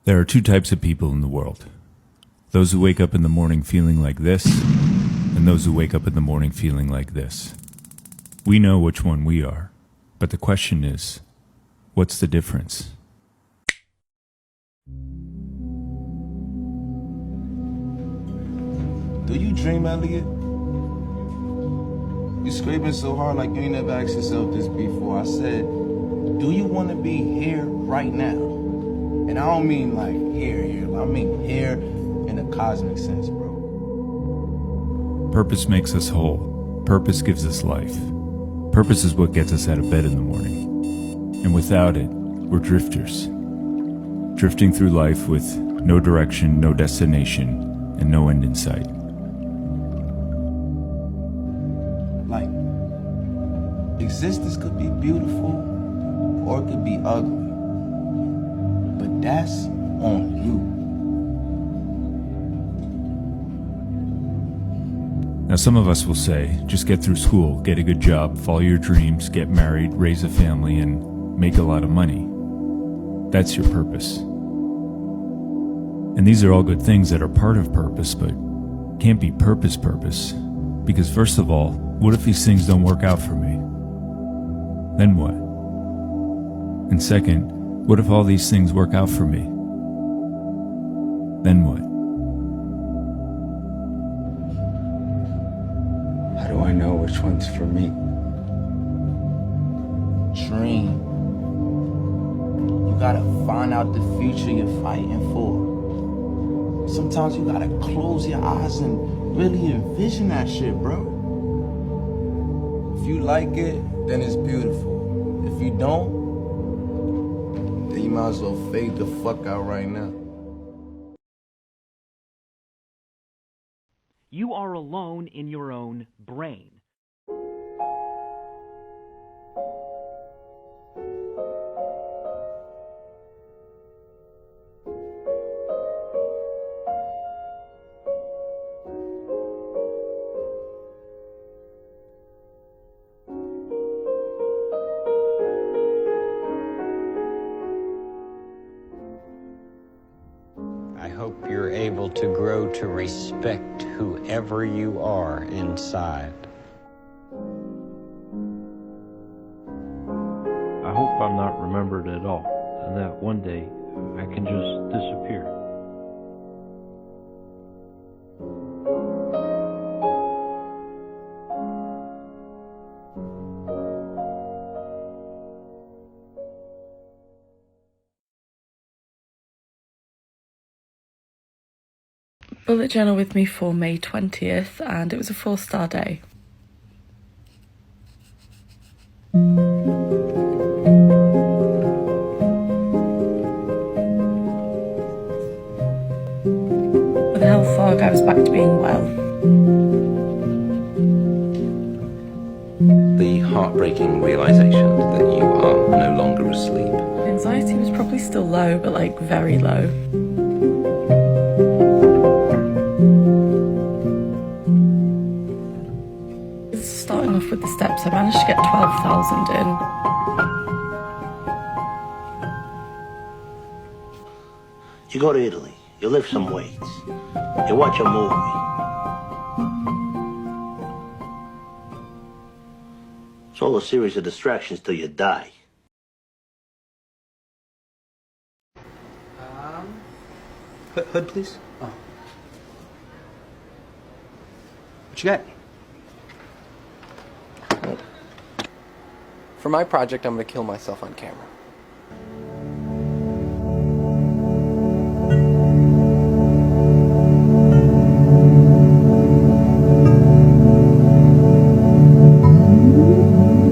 There are two types of people in the world. Those who wake up in the morning feeling like this, and those who wake up in the morning feeling like this. We know which one we are, but the question is, what's the difference? Do you dream, Elliot? You scraping so hard like you ain't never asked yourself this before. I said, do you want to be here right now? And I don't mean like here. I mean here in a cosmic sense, bro. Purpose makes us whole. Purpose gives us life. Purpose is what gets us out of bed in the morning. And without it, we're drifters. Drifting through life with no direction, no destination, and no end in sight. Like, existence could be beautiful or it could be ugly. But that's on you. Now some of us will say, just get through school, get a good job, follow your dreams, get married, raise a family, and make a lot of money. That's your purpose. And these are all good things that are part of purpose, but can't be purpose. Because first of all, what if these things don't work out for me? Then what? And second, what if all these things work out for me? Then what? How do I know which one's for me? Dream. You gotta find out the future you're fighting for. Sometimes you gotta close your eyes and really envision that shit, bro. If you like it, then it's beautiful. If you don't, then you might as well fade the fuck out right now. You are alone in your own brain. I hope you're able to grow to respect whoever you are inside. I hope I'm not remembered at all, and that one day I can just disappear. Bullet journal with me for May 20th, and it was a 4-star day. With a health fog, I was back to being well. The heartbreaking realization that you are no longer asleep. Anxiety was probably still low, but like very low. Starting off with the steps, I managed to get 12,000 in. You go to Italy, you lift some weights, you watch a movie. It's all a series of distractions till you die. Hood, please. Oh. What you got? For my project, I'm gonna kill myself on camera.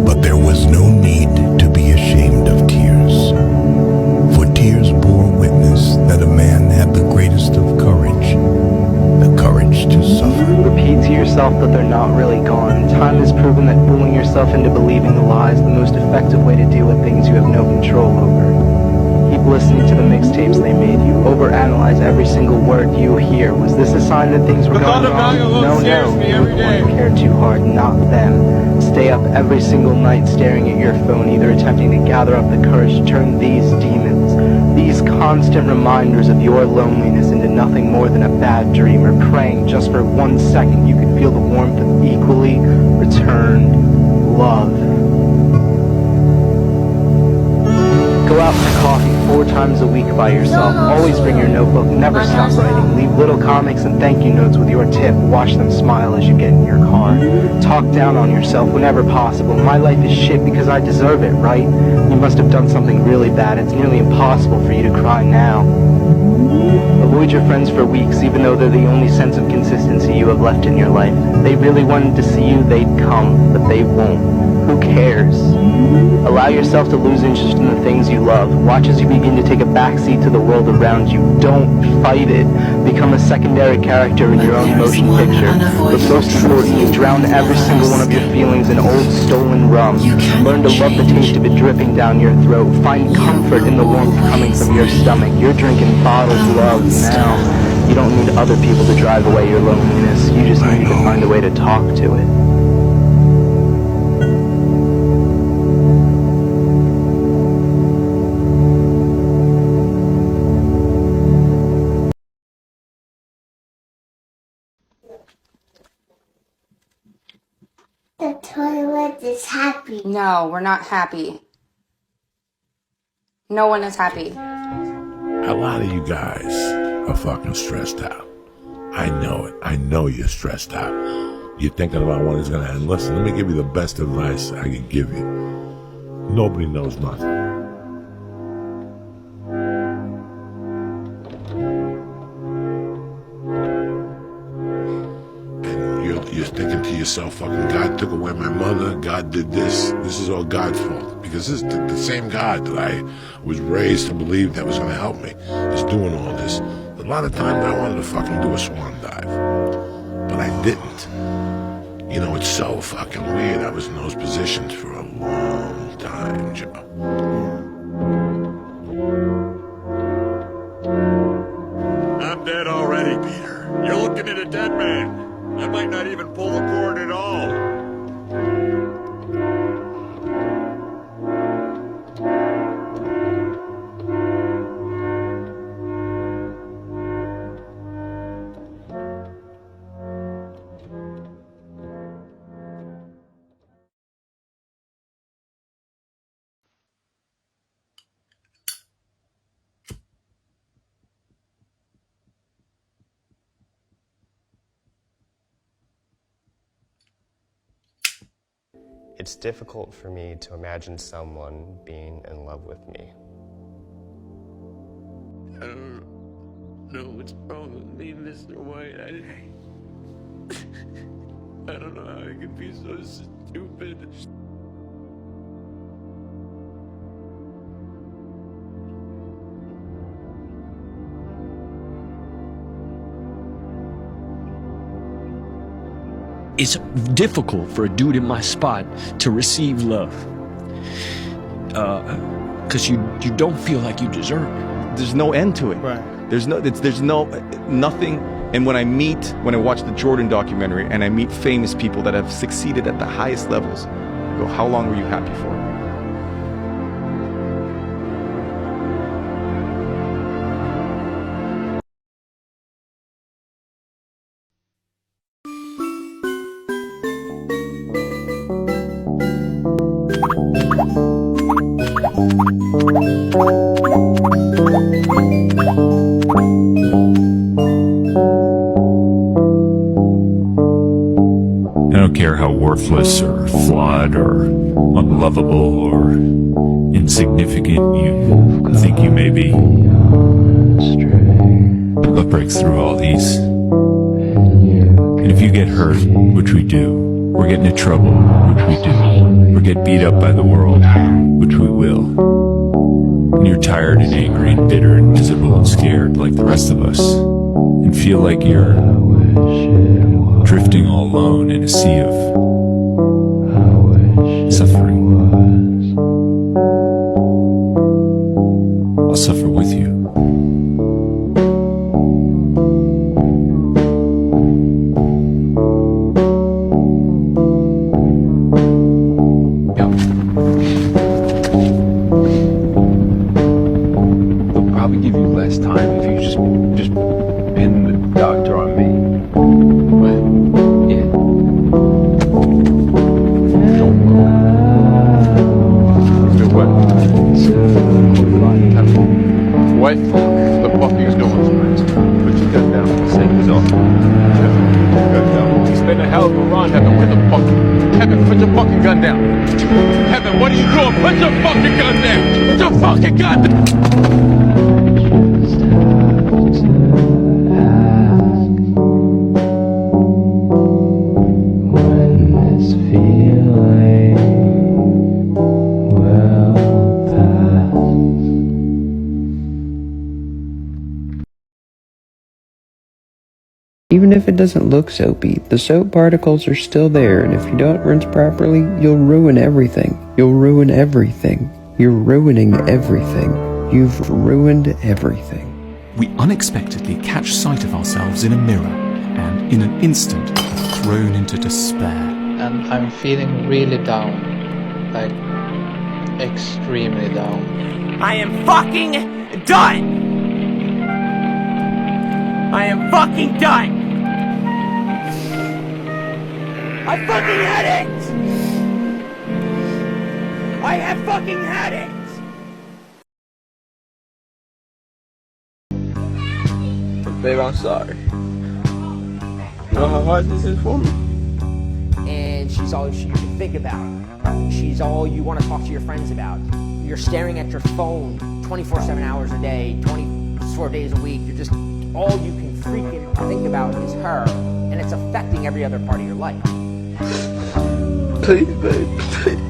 But there was no need to be ashamed of tears, for tears bore witness that a man had the greatest of courage, the courage to suffer. Repeat to yourself that they're not really gone. Time has proven that fooling yourself into believing the lie is the most effective way to deal with things you have no control over. Keep listening to the mixtapes they made you. Overanalyze every single word you hear. Was this a sign that things were going wrong? No. You were the one who cared too hard, not them. Stay up every single night staring at your phone, either attempting to gather up the courage to turn these demons These constant reminders of your loneliness into nothing more than a bad dream, or praying just for 1 second you could feel the warmth of equally returned love. Go out for coffee 4 times a week by yourself. Always bring your notebook. Never stop writing. Leave little comics and thank you notes with your tip. Watch them smile as you get in your car. Talk down on yourself whenever possible. My life is shit because I deserve it, right? You must have done something really bad. It's nearly impossible for you to cry now. Avoid your friends for weeks, even though they're the only sense of consistency you have left in your life. If they really wanted to see you, they'd come, but they won't. Who cares? Allow yourself to lose interest in the things you love. Watch as you begin to take a backseat to the world around you. Don't fight it. Become a secondary character in your own motion picture. But most importantly, drown every single one of your feelings in old stolen rum. Learn to love the taste of it dripping down your throat. Find comfort in the warmth coming from your stomach. You're drinking bottled love now. You don't need other people to drive away your loneliness. You just need to find a way to talk to it. The toilet is happy. No, we're not happy. No one is happy. A lot of you guys are fucking stressed out. I know it. I know you're stressed out. You're thinking about when it's gonna end. Listen, let me give you the best advice I can give you. Nobody knows nothing. You're thinking to yourself, fucking God took away my mother, God did this. This is all God's fault. Because this is the same God that I was raised to believe that was going to help me is doing all this. A lot of times I wanted to fucking do a swan dive, but I didn't. You know, it's so fucking weird. I was in those positions for a long time, Joe. I'm dead already, Peter. You're looking at a dead man. I might not even pull the cord at all. It's difficult for me to imagine someone being in love with me. I don't know what's wrong with me, Mr. White. I don't know how I could be so stupid. It's difficult for a dude in my spot to receive love. Because you don't feel like you deserve it. There's no end to it. Right. There's nothing. And when I watch the Jordan documentary and I meet famous people that have succeeded at the highest levels, I go, how long were you happy for? I don't care how worthless or flawed or unlovable or insignificant you think you may be. Love breaks through all these. And if you get hurt, which we do, or get into trouble, which we do, or get beat up by the world, which we will, and you're tired and angry and bitter and miserable and scared like the rest of us, and feel like you're drifting all alone in a sea of suffering, I'll suffer with you. last time if you just pin the doctor on me. What? Yeah. Don't move. Do what? What the fuck are you doing? Put your gun down. Save this off. You spent a hell of a run, Heaven. Where the fuck? Heaven, put your fucking gun down. Heaven, what are you doing? Put your fucking gun down. Put your fucking gun down. Even if it doesn't look soapy, the soap particles are still there, and if you don't rinse properly, you'll ruin everything. You'll ruin everything. You're ruining everything. You've ruined everything. We unexpectedly catch sight of ourselves in a mirror, and in an instant, are thrown into despair. And I'm feeling really down. Like, extremely down. I am fucking done! I am fucking done! I fucking had it! I have fucking had it! Babe, I'm sorry. You know how hard this is for me? And she's all you can think about. She's all you want to talk to your friends about. You're staring at your phone 24/7 hours a day, 24 days a week. You're just, all you can freaking think about is her, and it's affecting every other part of your life. Please, babe, please.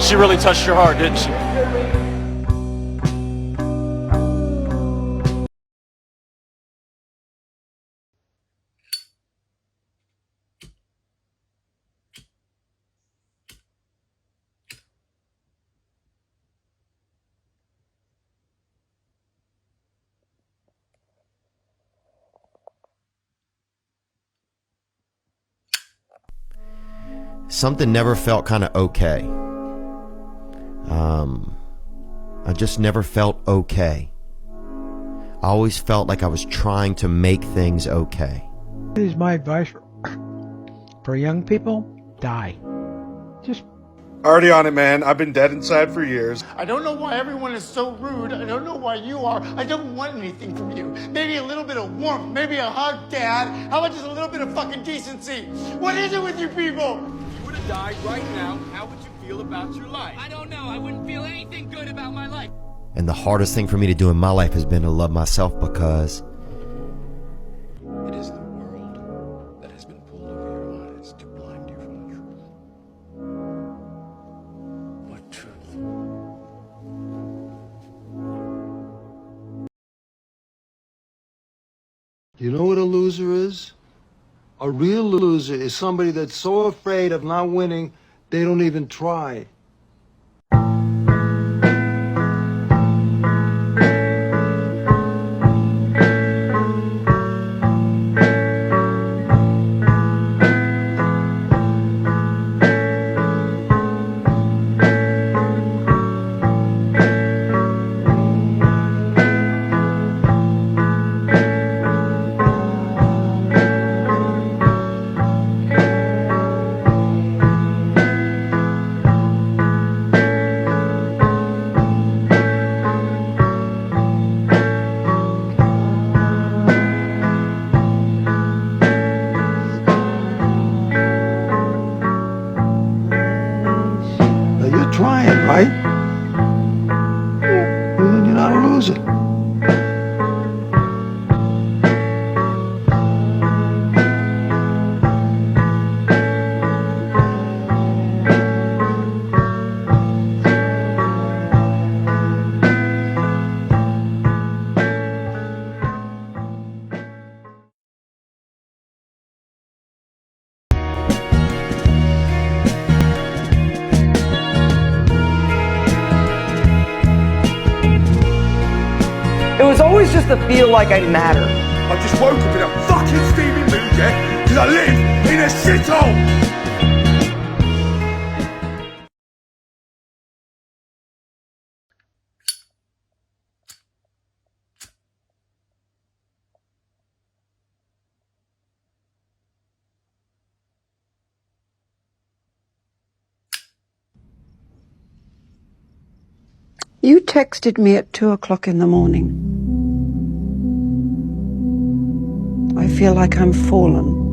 She really touched your heart, didn't she? Something never felt kind of okay. I just never felt okay. I always felt like I was trying to make things okay. Here's my advice for young people: die. Just already on it, man. I've been dead inside for years. I don't know why everyone is so rude. I don't know why you are. I don't want anything from you. Maybe a little bit of warmth. Maybe a hug, Dad. How about just a little bit of fucking decency? What is it with you people? If you would have died right now, how would you feel about your life? I don't know. I wouldn't feel anything good about my life. And the hardest thing for me to do in my life has been to love myself, because it is the world that has been pulled over your eyes to blind you from the truth. What truth? You know what a loser is? A real loser is somebody that's so afraid of not winning, they don't even try. Trying, right? Well, then you're not a loser. It was always just to feel like I matter. I just woke up in a fucking steaming mood, yeah? Because I live in a shithole! You texted me at 2 o'clock in the morning. I feel like I'm fallen.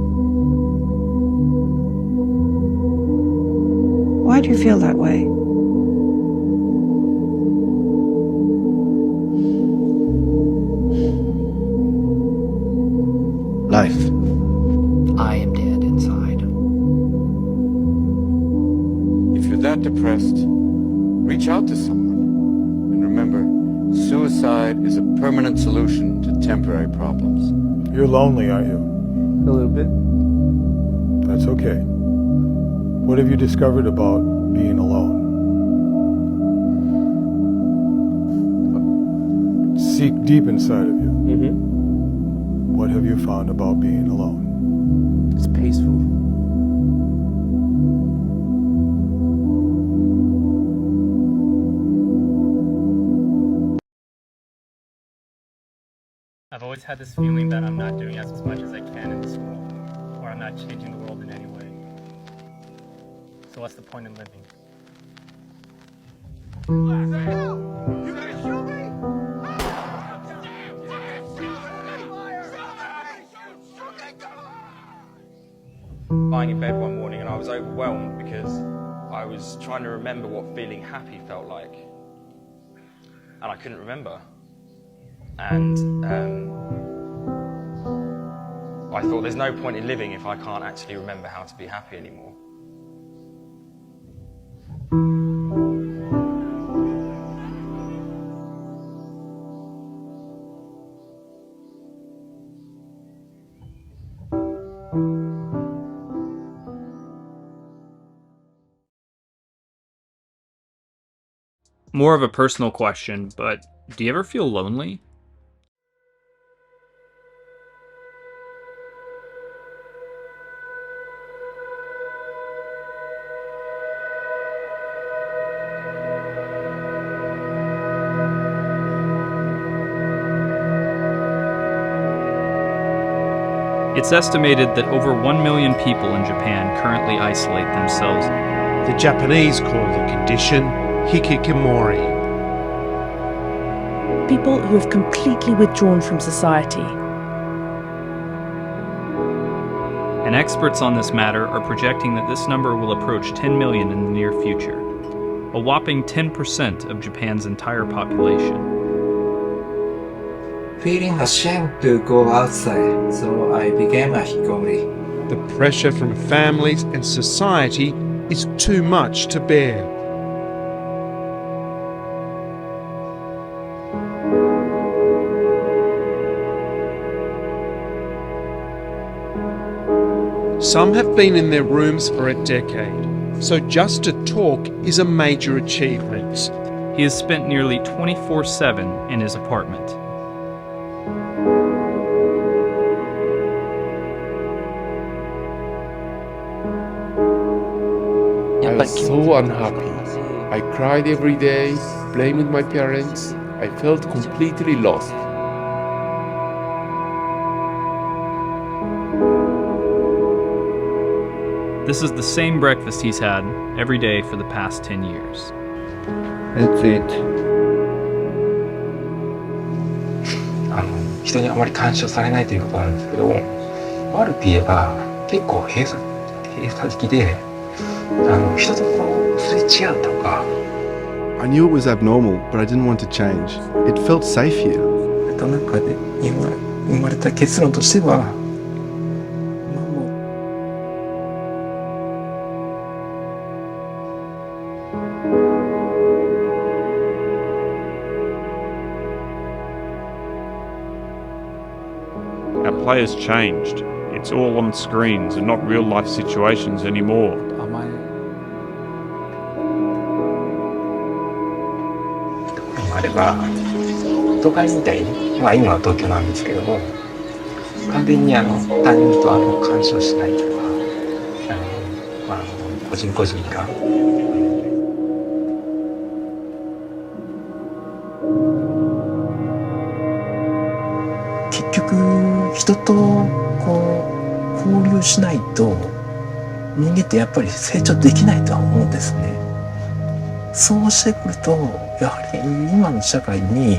Why do you feel that way? Life. I am dead inside. If you're that depressed, reach out to someone. And remember, suicide is a permanent solution to temporary problems. You're lonely, aren't you? A little bit. That's okay. What have you discovered about being alone? Seek deep inside of you. What have you found about being alone? It's peaceful. I've always had this feeling that I'm not doing as much as I can in this world, or I'm not changing the world in any way. So what's the point in living? You gonna shoot me? Lying in bed one morning and I was overwhelmed because I was trying to remember what feeling happy felt like. And I couldn't remember. And I thought there's no point in living if I can't actually remember how to be happy anymore. More of a personal question, but do you ever feel lonely? It's estimated that over 1 million people in Japan currently isolate themselves. The Japanese call the condition hikikomori. People who have completely withdrawn from society. And experts on this matter are projecting that this number will approach 10 million in the near future, a whopping 10% of Japan's entire population. Feeling ashamed to go outside, so I became a hikikomori. The pressure from families and society is too much to bear. Some have been in their rooms for a decade, so just to talk is a major achievement. He has spent nearly 24/7 in his apartment. I was so unhappy. I cried every day, blaming my parents. I felt completely lost. This is the same breakfast he's had every day for the past 10 years. That's it. 人にあまり干渉されないということなんですけど、悪く言えば結構閉鎖的で、人とすれ違うとか。I knew it was abnormal, but I didn't want to change. It felt safe here. 中で今生まれた結論としては。Our players changed. It's all on screens and not real life situations anymore. あれば都会みたいに、今は東京なんですけども、完全に他人と干渉しないとか、個人個人が。結局人と交流しないと人間ってやっぱり成長できないとは思うんですね。そうしてくるとやはり今の社会に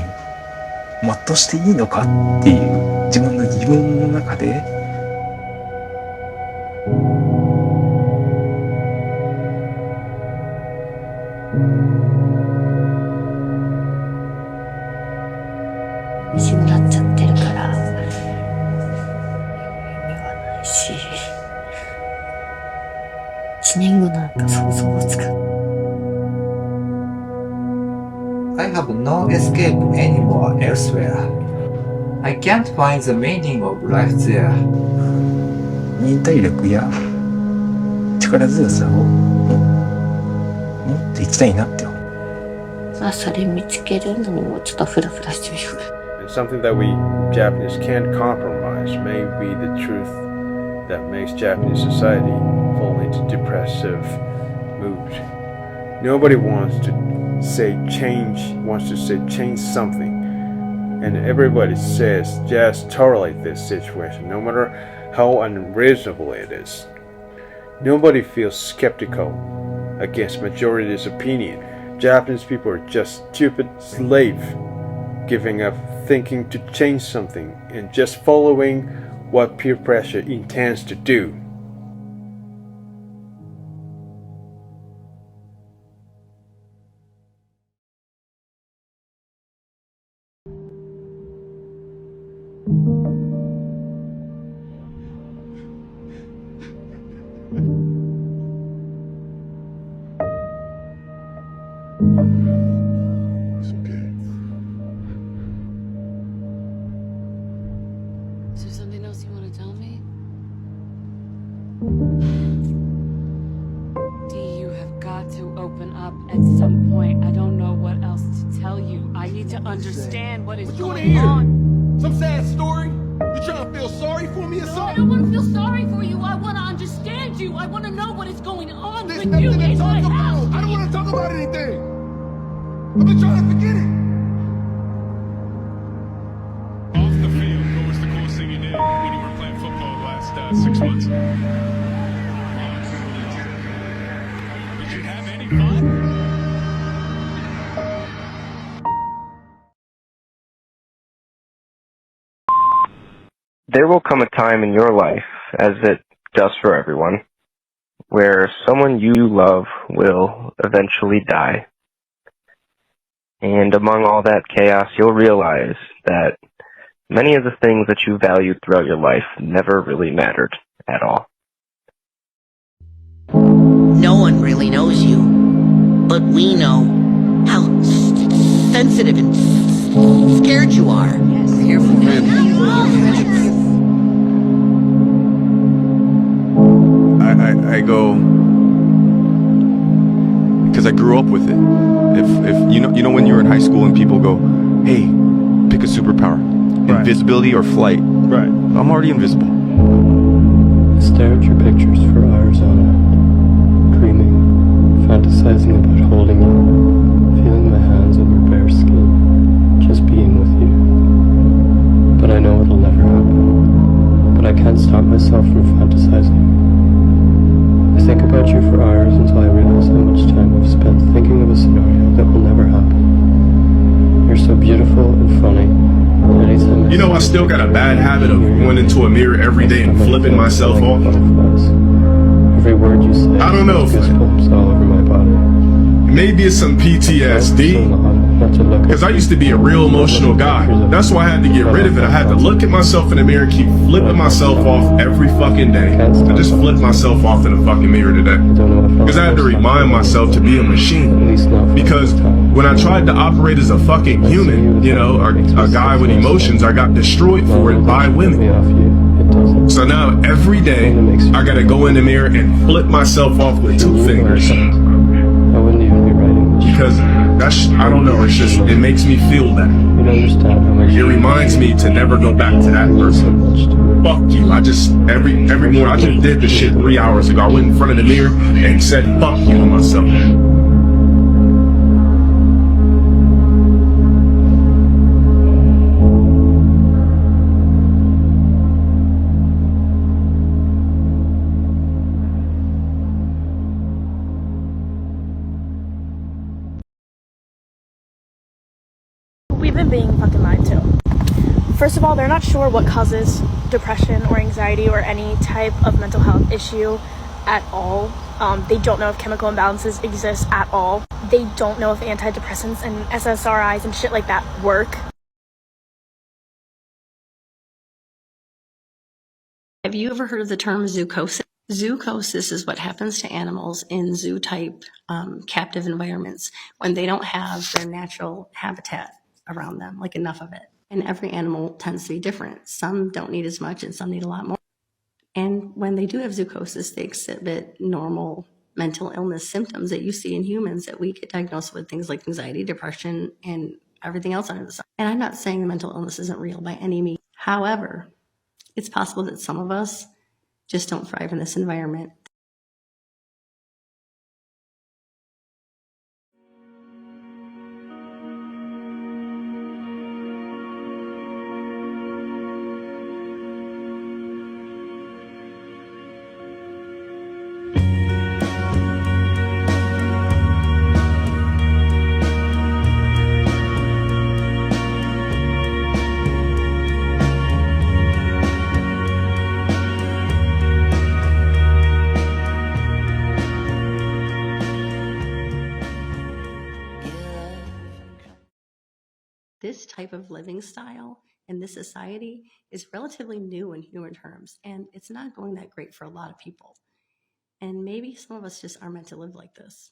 全うしていいのかっていう自分の疑問の中で死んだっちゃってるから意味はないし、1年後なんか想像もつかない。I have no escape anymore elsewhere. I can't find the meaning of life there. 忍耐力や力強さを持っていきたいなって思う。まあそれ見つけるのにもちょっとフラフラしてみようか。Something that we Japanese can't compromise may be the truth that makes Japanese society fall into depressive mood. Nobody wants to say change something, and everybody says just tolerate this situation, no matter how unreasonable it is. Nobody feels skeptical against majority's opinion. Japanese people are just stupid slaves, giving up thinking to change something and just following what peer pressure intends to do. Is there something else you want to tell me? Dee, you have got to open up at some point. I don't know what else to tell you. I need to understand what is going on. Some sad story? You trying to feel sorry for me or No, I something? don't want to feel sorry for you. I want to understand you. I want to know what is going on There's with you nothing to in my talk house. about. I don't want to talk about anything. I've been trying to forget it. Off the field, what was the coolest thing you did when you were playing football the last 6 months? Did you have any fun? There will come a time in your life, as it does for everyone, where someone you love will eventually die. And among all that chaos, you'll realize that many of the things that you valued throughout your life never really mattered at all. No one really knows you, but we know how sensitive and scared you are. Yes, we're here for you. I go because I grew up with it. If you know when you're in high school and people go, "Hey, pick a superpower, invisibility or flight." Right. I'm already invisible. I stare at your pictures for hours on end, dreaming, fantasizing about holding you, feeling my hands on your bare skin, just being with you. But I know it'll never happen. But I can't stop myself from fantasizing. I think about you for hours until I realize how much time I've spent thinking of a scenario that will never happen. You're so beautiful and funny. Anytime You know, I still got a bad habit of going into a mirror every day and flipping myself off. Every word you say, I don't know, goosebumps all over my body. Maybe it's some PTSD. Because I used to be a real emotional guy. That's why I had to get rid of it. I had to look at myself in the mirror, keep flipping myself off every fucking day. I just flipped myself off in the fucking mirror today. Because I had to remind myself to be a machine. Because when I tried to operate as a fucking human, you know, a guy with emotions, I got destroyed for it by women. So now every day, I gotta go in the mirror and flip myself off with 2 fingers. I wouldn't even be writing this. Because that's, I don't know, it's just, it makes me feel that. You don't understand how much It reminds me to never go back to that person. Fuck you. I just, every morning, I just did this shit 3 hours ago. I went in front of the mirror and said fuck you to myself. We've been being fucking lied to. First of all, they're not sure what causes depression or anxiety or any type of mental health issue at all. They don't know if chemical imbalances exist at all. They don't know if antidepressants and SSRIs and shit like that work. Have you ever heard of the term zoochosis? Zoochosis is what happens to animals in zoo-type captive environments when they don't have their natural habitat around them, like enough of it. And every animal tends to be different. Some don't need as much and some need a lot more. And when they do have zoochosis, they exhibit normal mental illness symptoms that you see in humans that we get diagnosed with, things like anxiety, depression, and everything else under the sun. And I'm not saying the mental illness isn't real by any means. However, it's possible that some of us just don't thrive in this environment. This type of living style in this society is relatively new in human terms, and it's not going that great for a lot of people. And maybe some of us just aren't meant to live like this.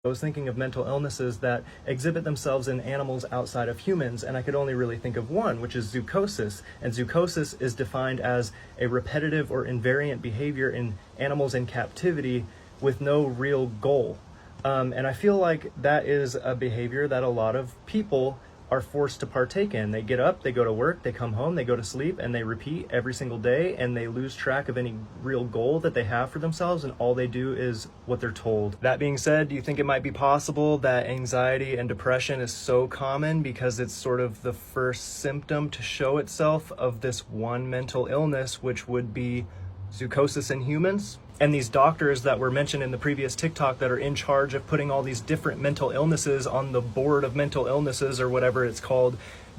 I was thinking of mental illnesses that exhibit themselves in animals outside of humans, and I could only really think of one, which is zoochosis. And zoochosis is defined as a repetitive or invariant behavior in animals in captivity with no real goal. And I feel like that is a behavior that a lot of people are forced to partake in. They get up, they go to work, they come home, they go to sleep, and they repeat every single day, and they lose track of any real goal that they have for themselves, and all they do is what they're told. That being said, do you think it might be possible that anxiety and depression is so common because it's sort of the first symptom to show itself of this one mental illness, which would be zoochosis in humans? And these doctors that were mentioned in the previous TikTok that are in charge of putting all these different mental illnesses on the board of mental illnesses or whatever it's called,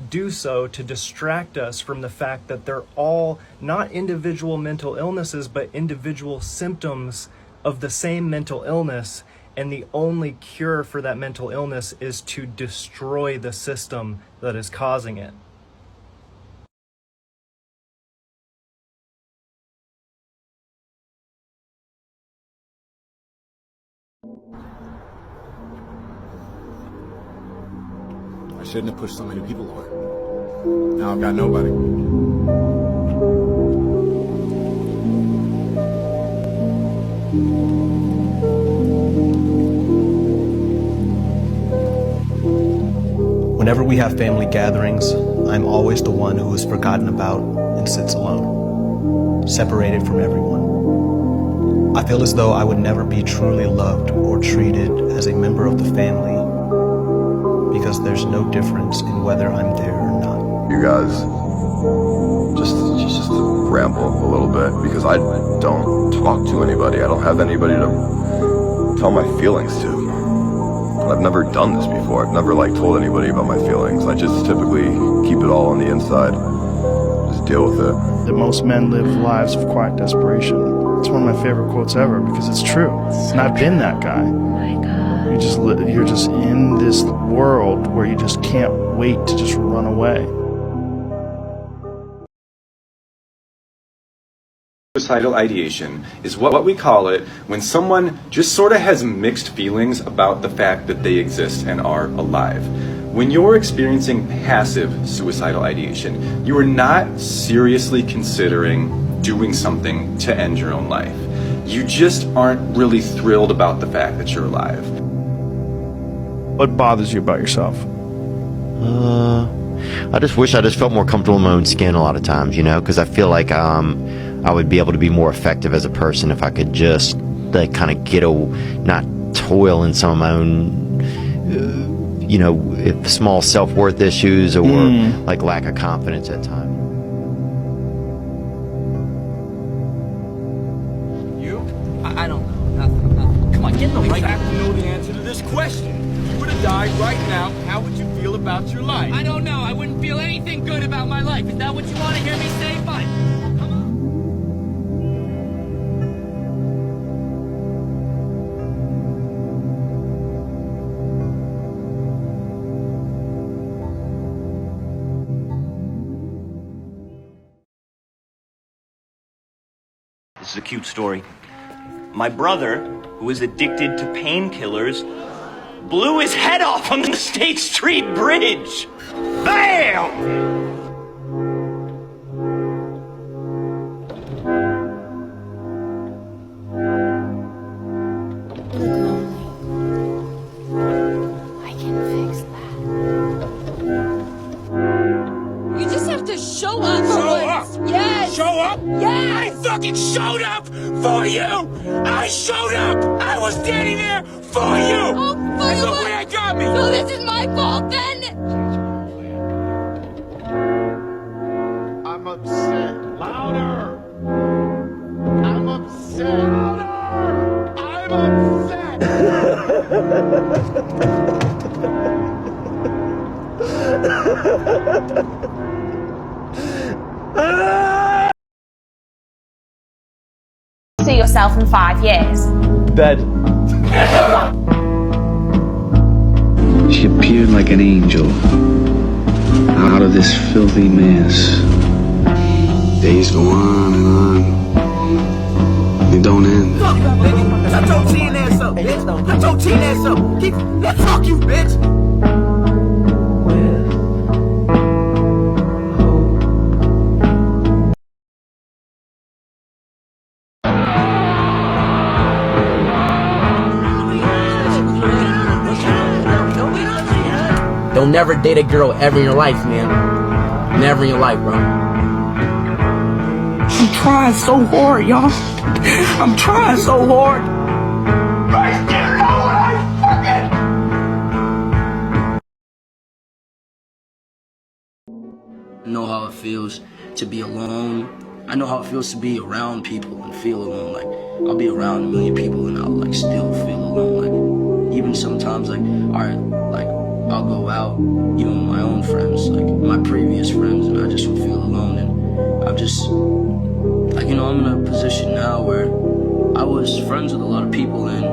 do so to distract us from the fact that they're all not individual mental illnesses, but individual symptoms of the same mental illness. And the only cure for that mental illness is to destroy the system that is causing it. I shouldn't have pushed so many people away. Now I've got nobody. Whenever we have family gatherings, I'm always the one who is forgotten about and sits alone, separated from everyone. I feel as though I would never be truly loved or treated as a member of the family because there's no difference in whether I'm there or not. You guys just ramble a little bit because I don't talk to anybody. I don't have anybody to tell my feelings to. I've never done this before. I've never told anybody about my feelings. I just typically keep it all on the inside. Just deal with it. That most men live lives of quiet desperation. It's one of my favorite quotes ever because it's true. And I've been that guy. You're just in this world where you just can't wait to just run away. Suicidal ideation is what we call it when someone just sort of has mixed feelings about the fact that they exist and are alive. When you're experiencing passive suicidal ideation, you are not seriously considering doing something to end your own life. You just aren't really thrilled about the fact that you're alive. What bothers you about yourself? I just wish I just felt more comfortable in my own skin a lot of times, because I feel like I would be able to be more effective as a person if I could just kind of not toil in some of my own, small self-worth issues or lack of confidence at times. I don't know. Nothing. Come on, get in the right. You have to know the answer to this. this question. If you were to die right now, how would you feel about your life? I don't know. I wouldn't feel anything good about my life. Is that what you want to hear me say? Fine. This is a cute story. My brother, who is addicted to painkillers, blew his head off on the State Street Bridge. Bam! You just have to show up for once. Yes. Show up? Yes. I fucking showed up for you! I showed up! I was standing there for you! Oh, And look where that got me! So this is my fault then? I'm upset. Louder! I'm upset. Louder! I'm upset! See yourself in 5 years? Dead. She appeared like an angel out of this filthy mess. Days go on and on. They don't end. Fuck you, nigga! Shut your chin ass up, bitch! Shut your chin ass up! Fuck you, bitch! Don't never date a girl ever in your life, man. Never in your life, bro. I'm trying so hard, y'all. I'm trying so hard. I still know what I I know how it feels to be alone. I know how it feels to be around people and feel alone. Like, I'll be around a million people and I'll, like, still feel alone. Like, even sometimes, like, I'll go out, even with my own friends, like my previous friends, and I just would feel alone. And I've just, like, you know, I'm in a position now where I was friends with a lot of people and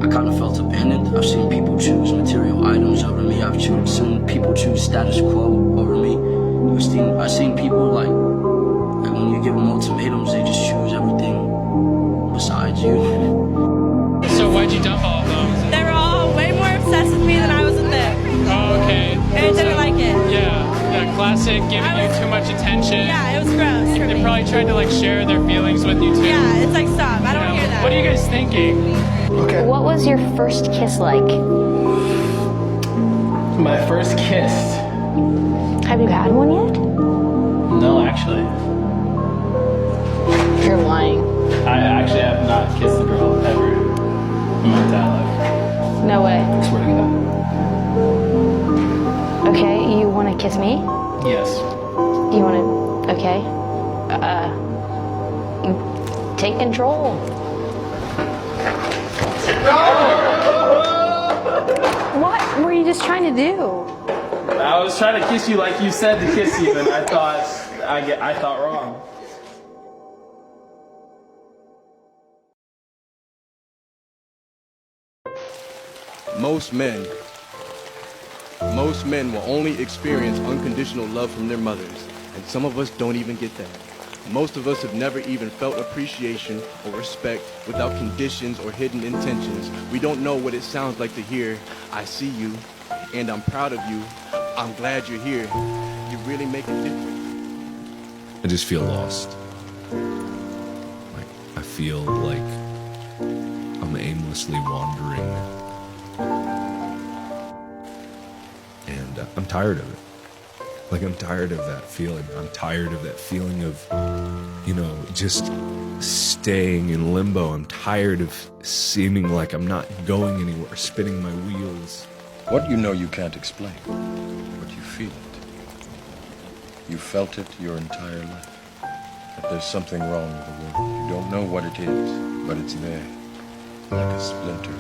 I kind of felt abandoned. I've seen people choose material items over me. I've seen people choose status quo over me. I've seen people, like when you give them ultimatums, they just choose everything besides you. So why'd you dump all of them? They were all way more obsessed with me than I was with them. Oh, okay. They didn't like it. Yeah, that classic giving you too much attention. Yeah, it was gross for They me. probably tried to like share their feelings with you too. Yeah, it's like, stop. I don't want to hear that. What are you guys thinking? Okay. What was your first kiss like? My first kiss? Have you had one yet? No, actually. You're lying. I actually have not kissed a girl ever in my entire life. No way. I swear to God. Okay, you want to kiss me? Yes. You want to... Okay. Take control. What were you just trying to do? I was trying to kiss you like you said to kiss you, and I thought wrong. Most men will only experience unconditional love from their mothers, and some of us don't even get that. Most of us have never even felt appreciation or respect without conditions or hidden intentions. We don't know what it sounds like to hear, "I see you, and I'm proud of you. I'm glad you're here. You really make a difference." I just feel lost. Like, I feel like I'm aimlessly wandering. And I'm tired of it. Like, I'm tired of that feeling. I'm tired of that feeling of, you know, just staying in limbo. I'm tired of seeming like I'm not going anywhere, spinning my wheels. What you know you can't explain, but you feel it. You felt it your entire life. That there's something wrong with the world. You don't know what it is, but it's there, like a splinter.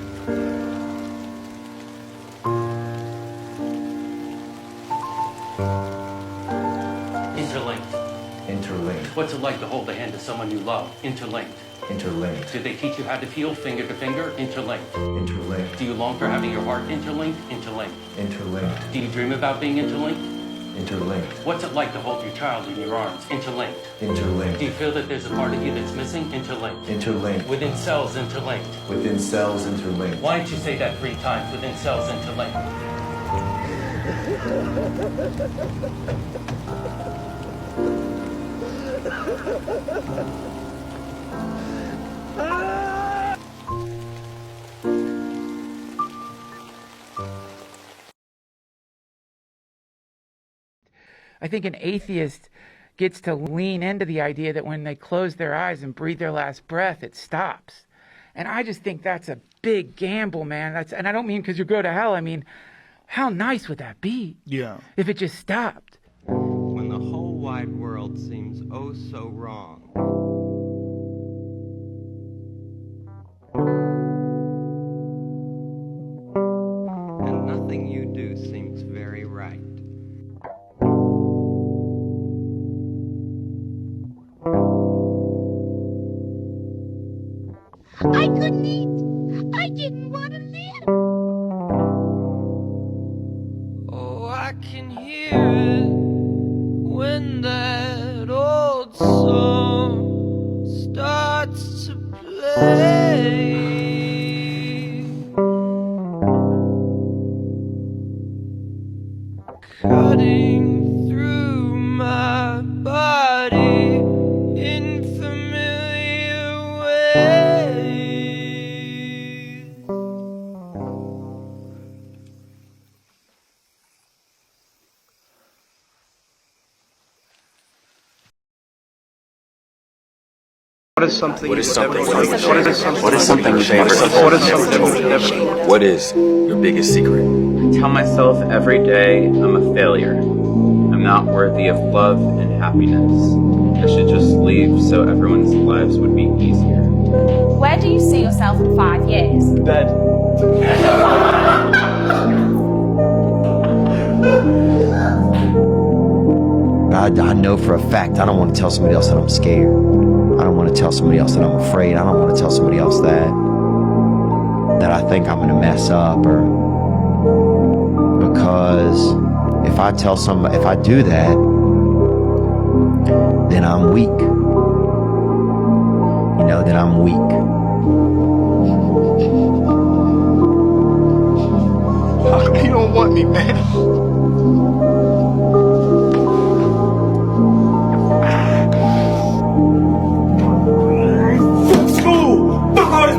Interlinked. What's it like to hold the hand of someone you love? Interlinked. Interlinked. Did they teach you how to feel finger to finger? Interlinked. Interlinked. Do you long for having your heart interlinked? Interlinked. Interlinked. Do you dream about being interlinked? Interlinked. What's it like to hold your child in your arms? Interlinked. Interlinked. Do you feel that there's a part of you that's missing? Interlinked. Interlinked. Within cells interlinked. Within cells interlinked. Why don't you say that 3 times? Within cells interlinked. I think an atheist gets to lean into the idea that when they close their eyes and breathe their last breath, it stops. And I just think that's a big gamble, man. And I don't mean because you go to hell. I mean, how nice would that be? Yeah. If it just stopped. When the whole wide world seems oh so wrong. And nothing you do seems very right. I couldn't eat. I didn't want to live. Oh, I can hear it when that old song starts to play. Cutting through my body in familiar ways. What is something? What is something? What is something? What is something you never What is something? What is your biggest secret? I tell myself every day I'm a failure. I'm not worthy of love and happiness. I should just leave so everyone's lives would be easier. Where do you see yourself in 5 years? Bed. I know for a fact I don't want to tell somebody else that I'm scared. I don't want to tell somebody else that I'm afraid. I don't want to tell somebody else that I think I'm going to mess up, or because if I tell somebody, if I do that, then I'm weak. You know, then I'm weak. How come you don't want me, man?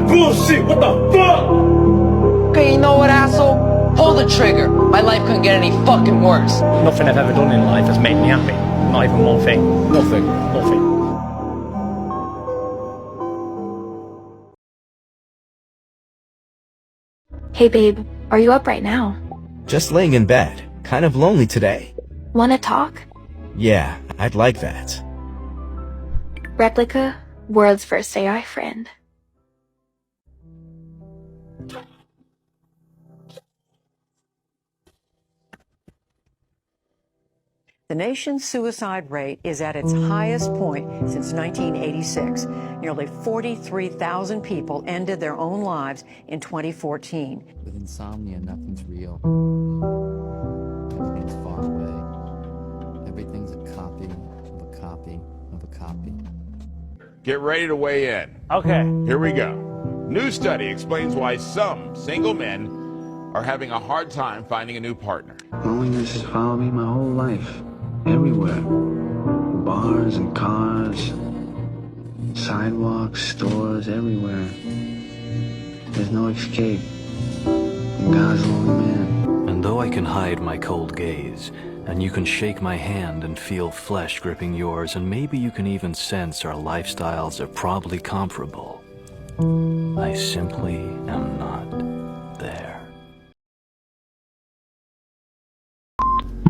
Bullshit, what the fuck? Okay, you know what, asshole? Pull the trigger. My life couldn't get any fucking worse. Nothing I've ever done in life has made me happy. Not even one thing. Nothing. Hey babe, are you up right now? Just laying in bed. Kind of lonely today. Wanna talk? Yeah, I'd like that. Replica, world's first AI friend. The nation's suicide rate is at its highest point since 1986. Nearly 43,000 people ended their own lives in 2014. With insomnia, nothing's real. Everything's far away. Everything's a copy of a copy of a copy. Get ready to weigh in. Okay. Here we go. New study explains why some single men are having a hard time finding a new partner. Loneliness has followed me my whole life. Everywhere. Bars and cars, sidewalks, stores, everywhere. There's no escape from God's lonely man. And though I can hide my cold gaze, and you can shake my hand and feel flesh gripping yours, and maybe you can even sense our lifestyles are probably comparable, I simply am not there.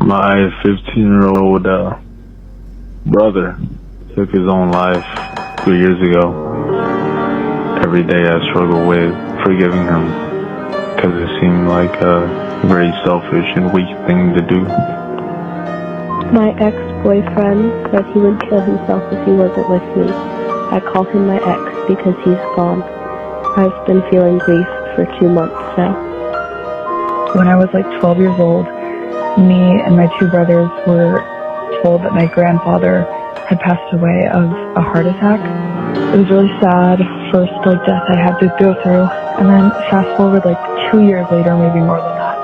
My 15-year-old brother took his own life 3 years ago. Every day I struggle with forgiving him because it seemed like a very selfish and weak thing to do. My ex-boyfriend said he would kill himself if he wasn't with me. I call him my ex because he's gone. I've been feeling grief for 2 months now. When I was like 12 years old, me and my 2 brothers were told that my grandfather had passed away of a heart attack. It was really sad, first like death I had to go through, and then fast forward like 2 years later, maybe more than that,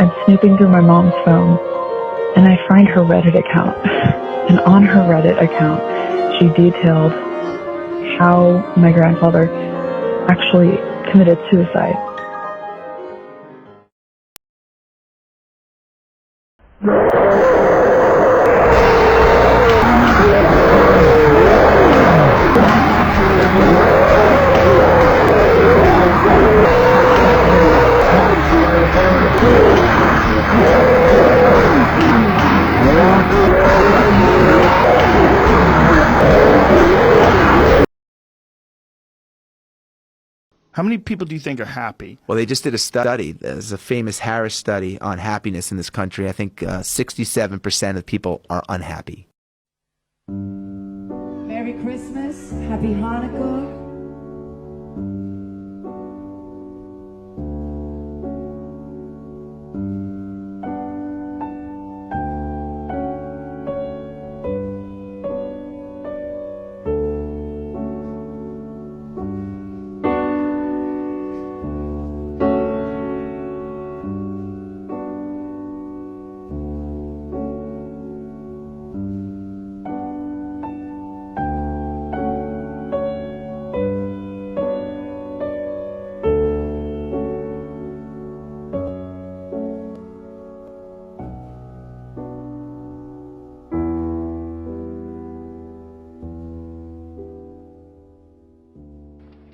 I'm snooping through my mom's phone, and I find her Reddit account. And on her Reddit account, she detailed how my grandfather actually committed suicide. How many people do you think are happy? Well, they just did a study. There's a famous Harris study on happiness in this country. I think 67% of people are unhappy. Merry Christmas, Happy Hanukkah.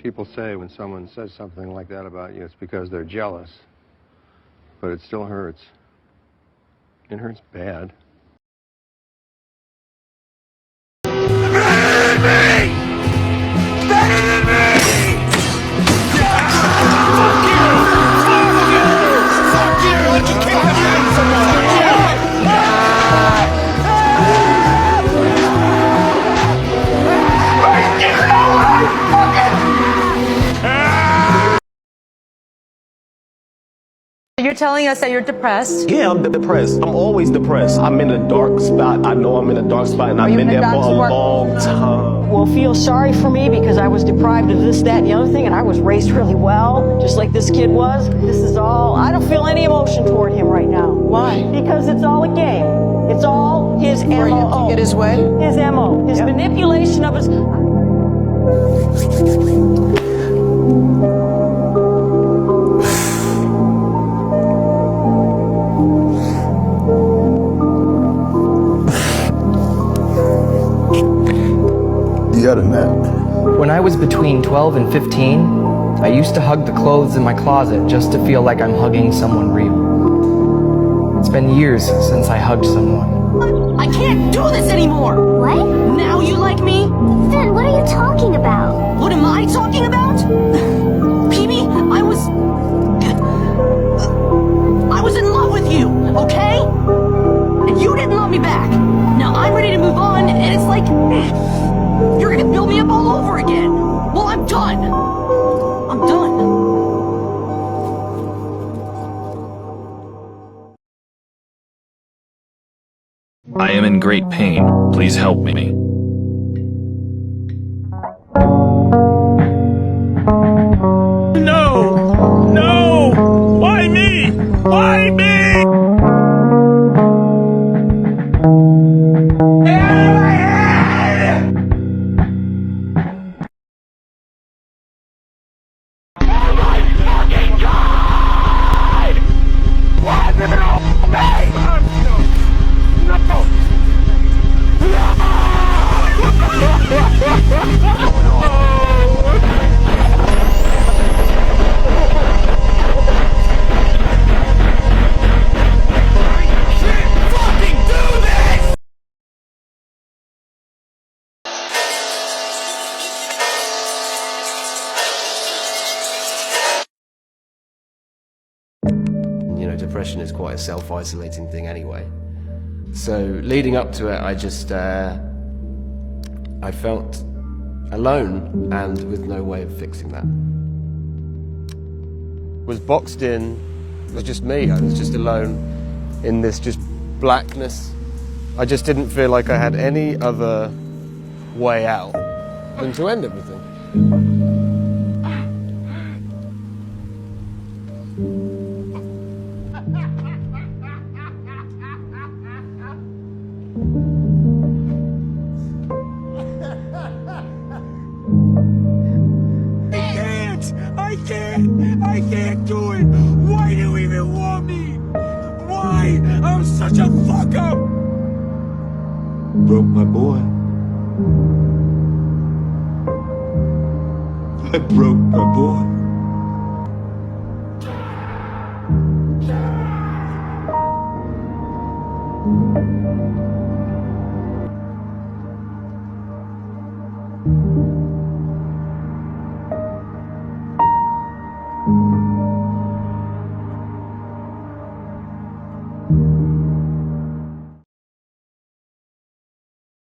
People say when someone says something like that about you, it's because they're jealous. But it still hurts. It hurts bad. Better than me! Better than me! Fuck you! Fuck you! Fuck you! Why'd you kick the man so much? You know what I fucking... You're telling us that you're depressed? Yeah, I'm depressed. I'm always depressed. I'm in a dark spot. I know I'm in a dark spot, and I've been there for a long time. Well, feel sorry for me because I was deprived of this, that, and the other thing, and I was raised really well, just like this kid was. This is all, I don't feel any emotion toward him right now. Why? Because it's all a game. It's all his MO. For him to get his way? His MO. His manipulation of his... You got a nap. When I was between 12 and 15, I used to hug the clothes in my closet just to feel like I'm hugging someone real. It's been years since I hugged someone. I can't do this anymore! What? Now you like me? Then what are you talking about? What am I talking about? PB, I was in love with you, okay? And you didn't love me back. Now I'm ready to move on, and it's like... You're gonna build me up all over again. Well, I'm done. I'm done. I am in great pain. Please help me. No! No! Why me? Why me? Depression is quite a self-isolating thing anyway. So leading up to it, I just, I felt alone and with no way of fixing that. Was boxed in, it was just me, I was just alone in this just blackness. I just didn't feel like I had any other way out than to end everything. I can't do it! Why do you even want me? Why? I'm such a fuck up! Broke my boy. I broke my boy.